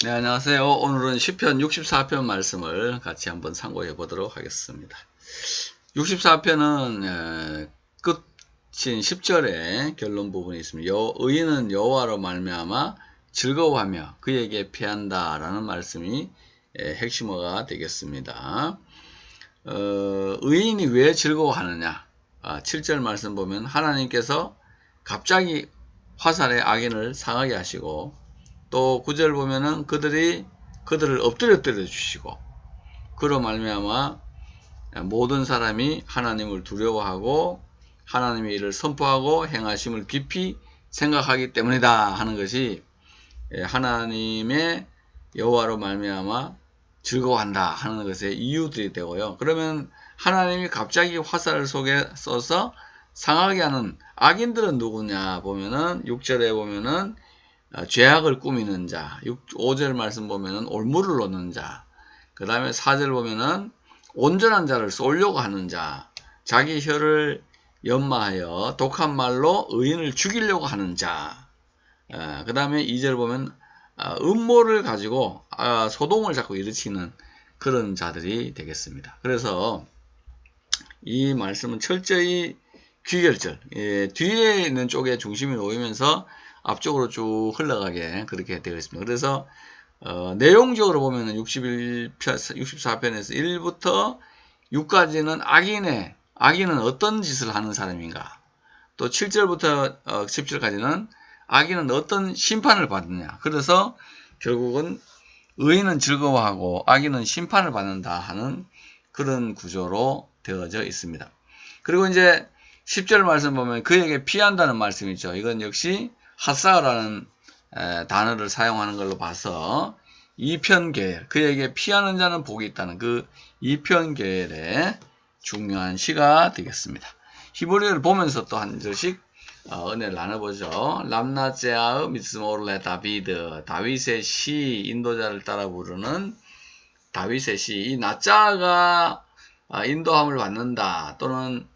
네, 안녕하세요. 오늘은 시편 64편 말씀을 같이 한번 참고해 보도록 하겠습니다. 64편은 끝인 10절에 결론 부분이 있습니다. 의인은 여호와로 말미암아 즐거워하며 그에게 피한다 라는 말씀이 핵심어가 되겠습니다. 의인이 왜 즐거워하느냐? 7절 말씀 보면 하나님께서 갑자기 화살에 악인을 상하게 하시고, 또 9절 보면은 그들을 엎드려 주시고, 그로 말미암아 모든 사람이 하나님을 두려워하고 하나님의 일을 선포하고 행하심을 깊이 생각하기 때문이다 하는 것이 하나님의 여호와로 말미암아 즐거워한다 하는 것의 이유들이 되고요. 그러면 하나님이 갑자기 화살을 속에 써서 상하게 하는 악인들은 누구냐 보면은 6절에 보면은 죄악을 꾸미는 자, 5절 말씀 보면은 올무를 놓는 자, 그 다음에 4절 보면은 온전한 자를 쏠려고 하는 자, 자기 혀를 연마하여 독한 말로 의인을 죽이려고 하는 자, 그 다음에 2절 보면 음모를 가지고 소동을 자꾸 일으키는 그런 자들이 되겠습니다. 그래서 이 말씀은 철저히 귀결절, 뒤에 있는 쪽에 중심이 놓이면서 앞쪽으로 쭉 흘러가게 그렇게 되어 있습니다. 그래서 내용적으로 보면은 64편에서 1부터 6까지는 악인은 어떤 짓을 하는 사람인가, 또 7절부터 10절까지는 악인은 어떤 심판을 받느냐. 그래서 결국은 의인은 즐거워하고 악인은 심판을 받는다 하는 그런 구조로 되어져 있습니다. 그리고 이제 10절 말씀 보면 그에게 피한다는 말씀이 있죠. 이건 역시 하사라는 단어를 사용하는 걸로 봐서 이편계열, 그에게 피하는 자는 복이 있다는 그 이편계열의 중요한 시가 되겠습니다. 히브리어를 보면서 또 한 절씩 은혜를 나눠보죠. 람나제아의 미스모르레 다비드, 다윗의 시, 인도자를 따라 부르는 다윗의 시. 이 나자가 인도함을 받는다 또는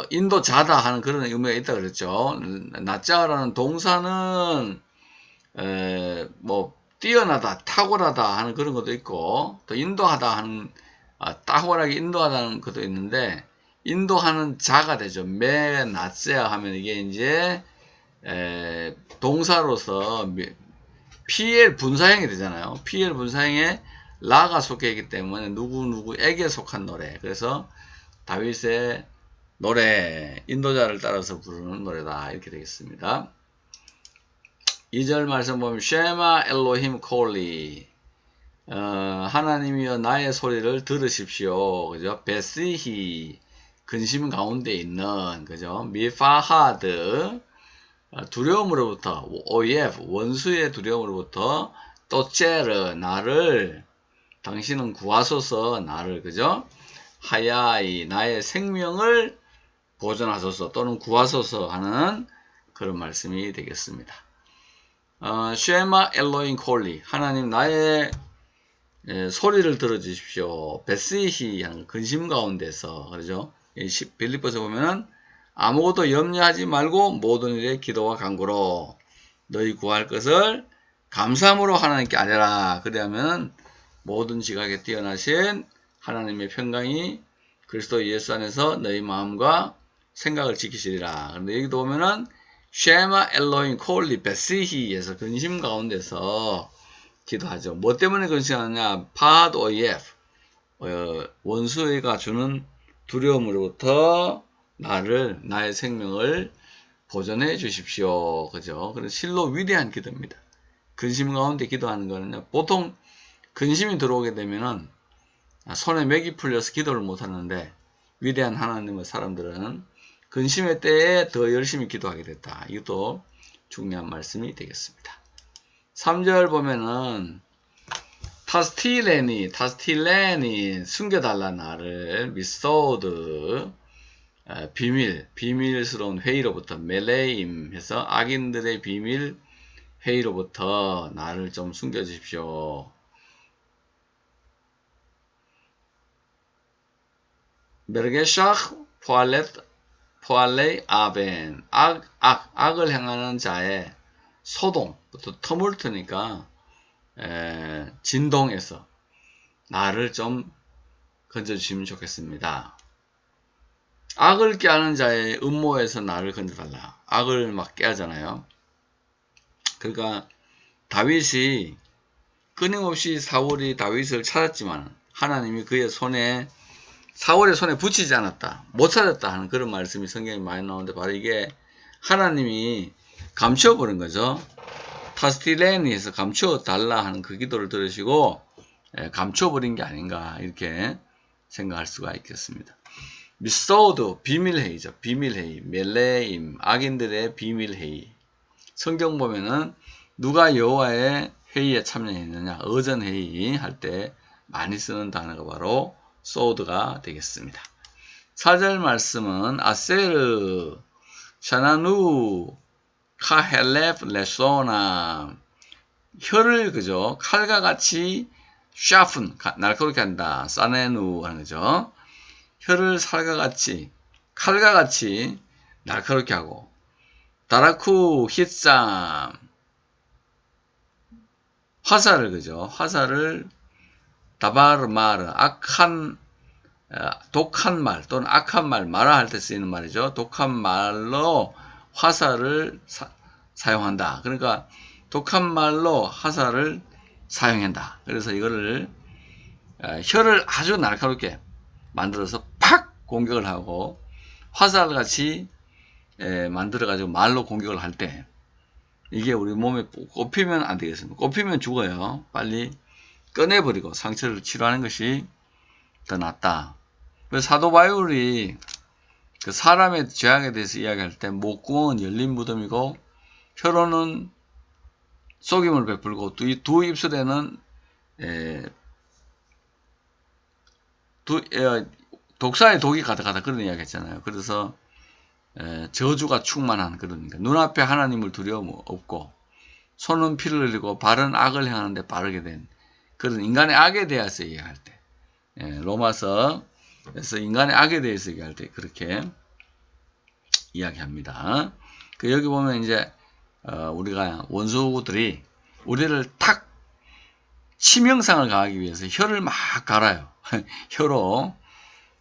인도자다 하는 그런 의미가 있다 그랬죠. 나자라는 동사는 뛰어나다, 탁월하다 하는 그런 것도 있고, 또 인도하다 하는 탁월하게 인도하다는 것도 있는데, 인도하는 자가 되죠. 나세야 하면 이게 이제 동사로서 PL 분사형이 되잖아요. PL 분사형에 라가 속해 있기 때문에 누구에게 속한 노래. 그래서 다윗의 노래, 인도자를 따라서 부르는 노래다 이렇게 되겠습니다. 2절 말씀 보면 쉐마 엘로힘 콜리, 하나님이여 나의 소리를 들으십시오. 그죠? 베시히, 근심 가운데 있는, 그죠? 미파하드, 두려움으로부터, 오예프, 원수의 두려움으로부터, 또체르, 나를, 당신은 구하소서, 나를, 그죠? 하야이, 나의 생명을 보존하소서 또는 구하소서 하는 그런 말씀이 되겠습니다. 쉐마 엘로인 콜리, 하나님 나의 소리를 들어주십시오. 베스히 하는 근심 가운데서, 그러죠? 빌립보서 보면은 아무것도 염려하지 말고 모든 일에 기도와 간구로 너희 구할 것을 감사함으로 하나님께 아뢰라. 그러면 모든 지각에 뛰어나신 하나님의 평강이 그리스도 예수 안에서 너희 마음과 생각을 지키시리라. 그런데 여기도 보면은 쉐마 엘로인 콜리 베시히에서 근심 가운데서 기도하죠. 뭐 때문에 근심하느냐? 파드 오예프, 원수가 주는 두려움으로부터 나의 생명을 보존해 주십시오. 그죠? 그래서 실로 위대한 기도입니다. 근심 가운데 기도하는 거는요, 보통 근심이 들어오게 되면은 손에 맥이 풀려서 기도를 못 하는데, 위대한 하나님의 사람들은 근심의 때에 더 열심히 기도하게 됐다. 이것도 중요한 말씀이 되겠습니다. 3절 보면은 타스틸레니 숨겨달라 나를, 미소드, 비밀스러운 회의로부터, 멜레임 해서 악인들의 비밀 회의로부터 나를 좀 숨겨주십시오. 메르게샥 포알레 아벤, 악을 행하는 자의 소동, 또 터물트니까 진동에서 나를 좀 건져주시면 좋겠습니다. 악을 깨하는 자의 음모에서 나를 건져달라. 악을 막 깨하잖아요. 그러니까 다윗이 끊임없이 사울이 다윗을 찾았지만 하나님이 그의 손에 사울의 손에 붙이지 않았다. 못 찾았다 하는 그런 말씀이 성경에 많이 나오는데 바로 이게 하나님이 감추어버린 거죠. 타스티레니에서 감추어달라 하는 그 기도를 들으시고 감추어버린 게 아닌가 이렇게 생각할 수가 있겠습니다. 미소드 비밀회의죠. 비밀회의, 멜레임, 악인들의 비밀회의. 성경 보면은 누가 여호와의 회의에 참여했느냐, 의전회의 할 때 많이 쓰는 단어가 바로 소드가 되겠습니다. 4절 말씀은 아세르 샤나누 카헬렙 레소나 혀를 그죠 칼과 같이 샤픈 날카롭게 한다. 사네누 하는 거죠. 혀를 칼과 같이 날카롭게 하고 다라쿠 히쌈 화살을 그죠 화살을 다바르마르 독한 말 또는 악한 말 말할 때 쓰이는 말이죠. 독한 말로 화살을 사용한다. 그러니까 독한 말로 화살을 사용한다. 그래서 이거를 혀를 아주 날카롭게 만들어서 팍 공격을 하고 화살같이 만들어가지고 말로 공격을 할 때 이게 우리 몸에 꼽히면 안 되겠습니다. 꼽히면 죽어요. 빨리 꺼내버리고 상처를 치료하는 것이 더 낫다. 그래서 사도 바울이 그 사람의 죄악에 대해서 이야기할 때 목구멍은 열린 무덤이고 혀로는 속임을 베풀고 두 입술에는 독사의 독이 가득하다 그런 이야기 했잖아요. 그래서 저주가 충만한 그러니까 눈앞에 하나님을 두려움 없고 손은 피를 흘리고 발은 악을 행하는데 빠르게 된 그런 인간의 악에 대해서 이야기할 때 로마서에서 인간의 악에 대해서 얘기할 때 그렇게 이야기합니다. 여기 보면 이제 우리가 원수들이 우리를 탁 치명상을 가하기 위해서 혀를 막 갈아요. 혀로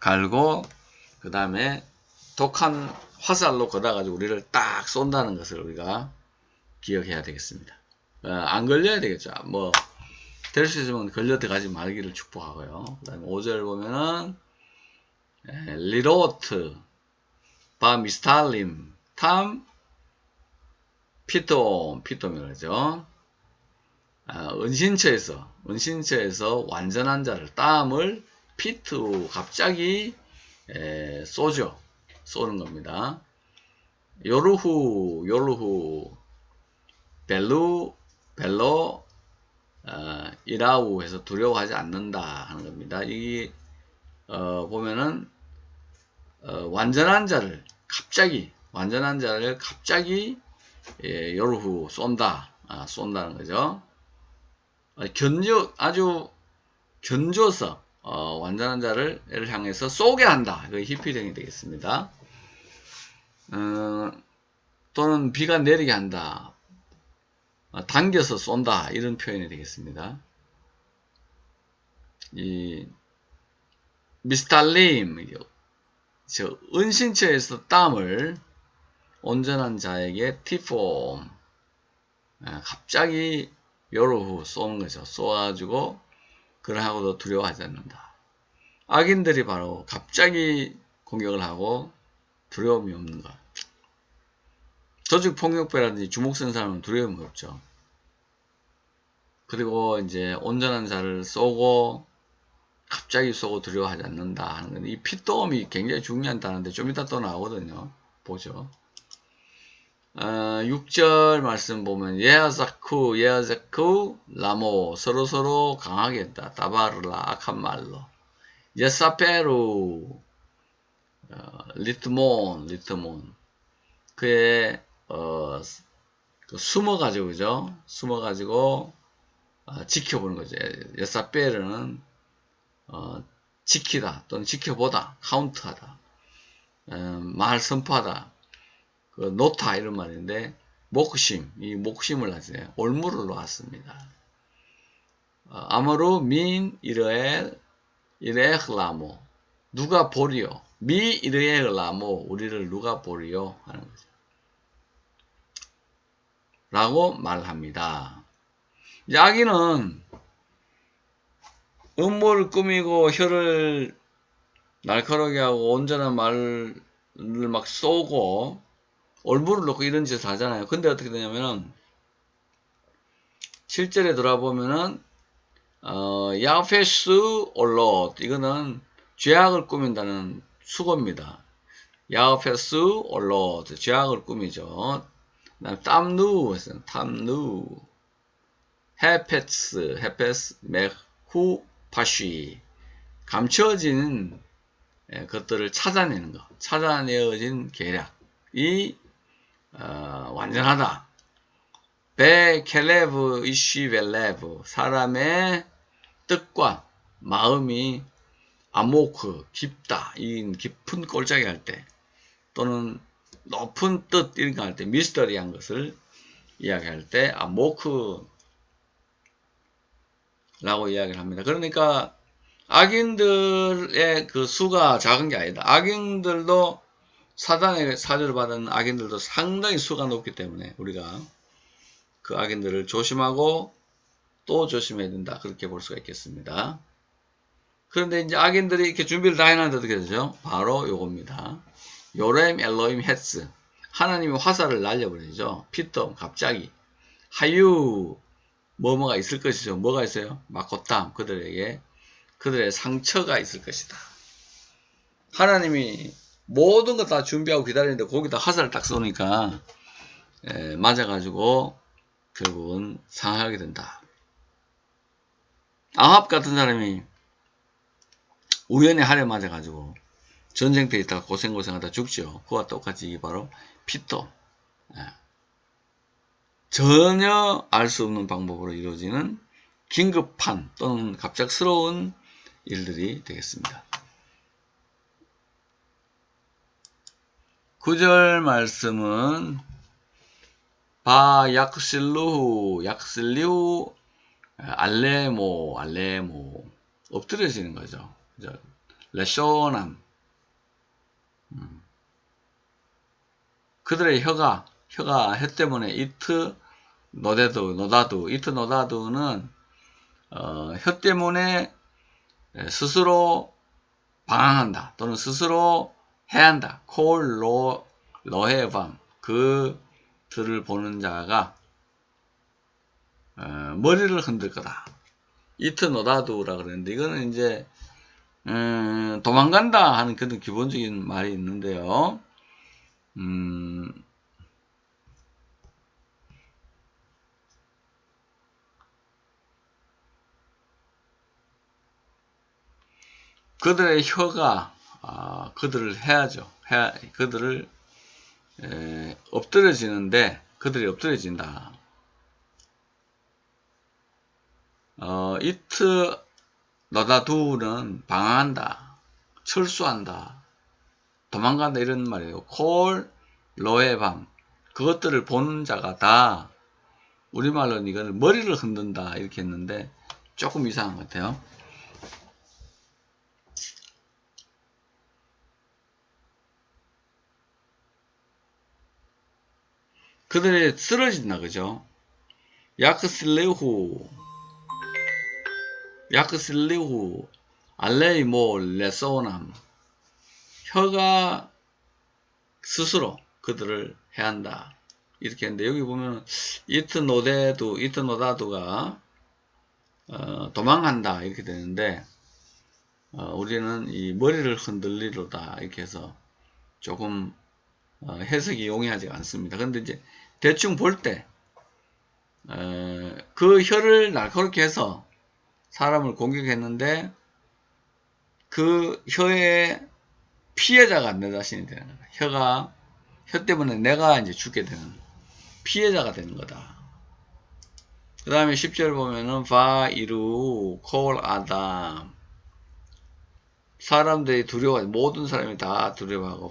갈고 그 다음에 독한 화살로 걷어가지고 우리를 딱 쏜다는 것을 우리가 기억해야 되겠습니다. 안 걸려야 되겠죠. 뭐 될 수 있으면 걸려 들어가지 말기를 축복하고요. 그 다음에 5절 보면은 리로트 바 미스탈림 탐 피톰이라죠. 은신처에서 완전한 자를 땀을 피트 갑자기 쏘는 겁니다. 요르후 벨로 이라우 해서 두려워하지 않는다 하는 겁니다. 이 보면은 완전한 자를 갑자기 요르후 쏜다는 거죠. 아주 견조서 완전한 자를 향해서 쏘게 한다. 그 히피령이 되겠습니다. 또는 비가 내리게 한다. 당겨서 쏜다. 이런 표현이 되겠습니다. 이 미스탈림 은신처에서 땀을 온전한 자에게 티폼 갑자기 요로후 쏘는 거죠. 쏘아가지고 그러하고도 두려워하지 않는다. 악인들이 바로 갑자기 공격을 하고 두려움이 없는 것. 조직폭력배라든지 주먹 쓴 사람은 두려움이 없죠. 그리고 이제 온전한 자를 쏘고 갑자기 쏘고 두려워하지 않는다 하는 건 이 핏도움이 굉장히 중요하다는데 좀 이따 또 나오거든요. 보죠. 6절 말씀 보면 예아자쿠 라모 서로 강하게 했다. 다바르라 악한 말로 예사페루 리트몬 그의 숨어가지고 그죠? 숨어가지고 지켜보는 거죠. 예사페르는 지키다 또는 지켜보다 카운트하다 말 선포하다 그 놓다 이런 말인데 목심, 이 목심을 하세요. 올무를 놓았습니다. 아무로 민 이레흐라모 누가 보리요? 미 이레흐라모 우리를 누가 보리요? 하는 거죠. 라고 말합니다. 아기는 음모를 꾸미고 혀를 날카롭게 하고 온전한 말을 막 쏘고 올무를 놓고 이런 짓을 하잖아요. 근데 어떻게 되냐면은 7절에 돌아보면은 야페스 올롯 이거는 죄악을 꾸민다는 수고입니다. 야페스 올롯 죄악을 꾸미죠. 땀누 탐누 헤페스 메후 파쉬 감춰진 것들을 찾아내는 것, 찾아내어진 계략이 완전하다. 베켈레브 이쉬벨레브 사람의 뜻과 마음이 아모크 깊다. 이 깊은 꼴짝이 할 때 또는 높은 뜻 이런 거 할 때 미스터리한 것을 이야기할 때 아모크라고 이야기를 합니다. 그러니까 악인들의 그 수가 작은 게 아니다. 악인들도 사단의 사주를 받은 악인들도 상당히 수가 높기 때문에 우리가 그 악인들을 조심하고 또 조심해야 된다. 그렇게 볼 수가 있겠습니다. 그런데 이제 악인들이 이렇게 준비를 다 해놨는데 어떻게 되죠? 바로 요겁니다. 요렘 엘로임 헷스 하나님이 화살을 날려버리죠. 피tom 갑자기 하유 뭐뭐가 있을 것이죠. 뭐가 있어요? 마코탐 그들에게 그들의 상처가 있을 것이다. 하나님이 모든 거 다 준비하고 기다리는데 거기다 화살을 딱 쏘니까 맞아가지고 결국은 상하게 된다. 아합 같은 사람이 우연히 할에 맞아가지고 전쟁터에 있다가 고생하다 죽죠. 그와 똑같이 이게 바로 피톰. 전혀 알 수 없는 방법으로 이루어지는 긴급한 또는 갑작스러운 일들이 되겠습니다. 9절 말씀은 바 약실루후 알레모 엎드려지는 거죠. 레쇼남 그들의 혀가 혀 때문에 이트 노다두는 혀 때문에 스스로 방황한다 또는 스스로 해한다. 콜 로헤밤 그들을 보는 자가 머리를 흔들 거다. 이트 노다두라 그랬는데 이거는 이제 도망간다 하는 그런 기본적인 말이 있는데요. 그들의 혀가 그들을 해야죠. 그들을 엎드려지는데 그들이 엎드려진다. 이트 너다두는 방황한다, 철수한다, 도망간다 이런 말이에요. 콜 로에밤 그것들을 보는 자가 다 우리말로는 이걸 머리를 흔든다 이렇게 했는데 조금 이상한 것 같아요. 그들이 쓰러진다 그죠? 야크슬리후 알레이모 레소남 혀가 스스로 그들을 해한다 이렇게 했는데 여기 보면 이트 노다두가 도망간다 이렇게 되는데 우리는 이 머리를 흔들리로다 이렇게 해서 조금 해석이 용이하지 않습니다. 그런데 이제 대충 볼 때 그 혀를 날카롭게 해서 사람을 공격했는데 그 혀의 피해자가 내 자신이 되는 거다. 혀 때문에 내가 이제 죽게 되는 피해자가 되는 거다. 그 다음에 10절 보면은 바이루 콜 아담 사람들이 두려워 모든 사람이 다 두려워하고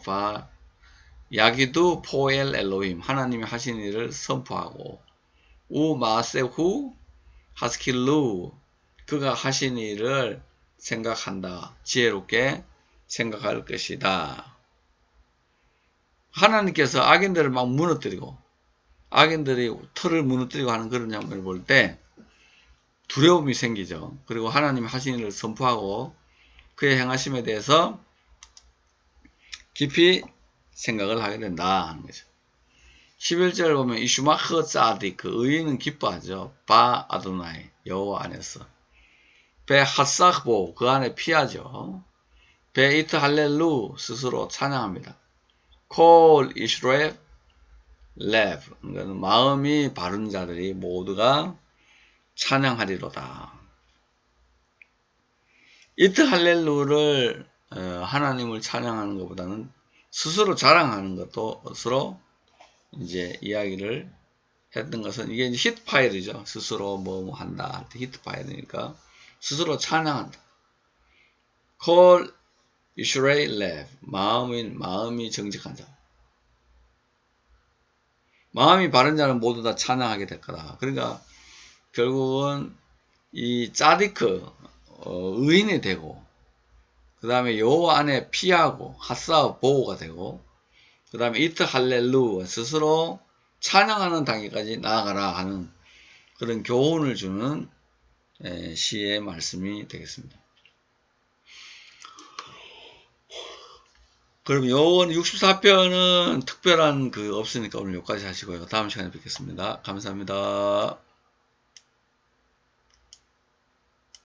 야기두 포엘 엘로힘 하나님이 하신 일을 선포하고 우 마세후 하스킬루 그가 하신 일을 생각한다. 지혜롭게 생각할 것이다. 하나님께서 악인들을 막 무너뜨리고 악인들이 털을 무너뜨리고 하는 그런 장면을 볼 때 두려움이 생기죠. 그리고 하나님이 하신 일을 선포하고 그의 행하심에 대해서 깊이 생각을 하게 된다 하는 거죠. 11절 보면 이슈마흐 사디 그 의인은 기뻐하죠. 바 아도나이 여호와 안에서 베 핫사흐보 그 안에 피하죠. 베 이트 할렐루 스스로 찬양합니다. 콜 이슈레 레브 마음이 바른 자들이 모두가 찬양하리로다. 이트 할렐루를 하나님을 찬양하는 것보다는 스스로 자랑하는 것으로 이제 이야기를 했던 것은 이게 이제 히트 파일이죠. 스스로 뭐 한다 할 때 히트 파일이니까 스스로 찬양한다. 콜 이슈레이 레브 마음이 정직한 자. 마음이 바른 자는 모두 다 찬양하게 될 거다. 그러니까 결국은 이 짜디크 의인이 되고 그 다음에 여호와 안에 피하고 핫사 보호가 되고 그 다음에 이트 할렐루 스스로 찬양하는 단계까지 나아가라 하는 그런 교훈을 주는 시의 말씀이 되겠습니다. 그럼 요번 64편은 특별한 그 없으니까 오늘 여기까지 하시고요. 다음 시간에 뵙겠습니다. 감사합니다.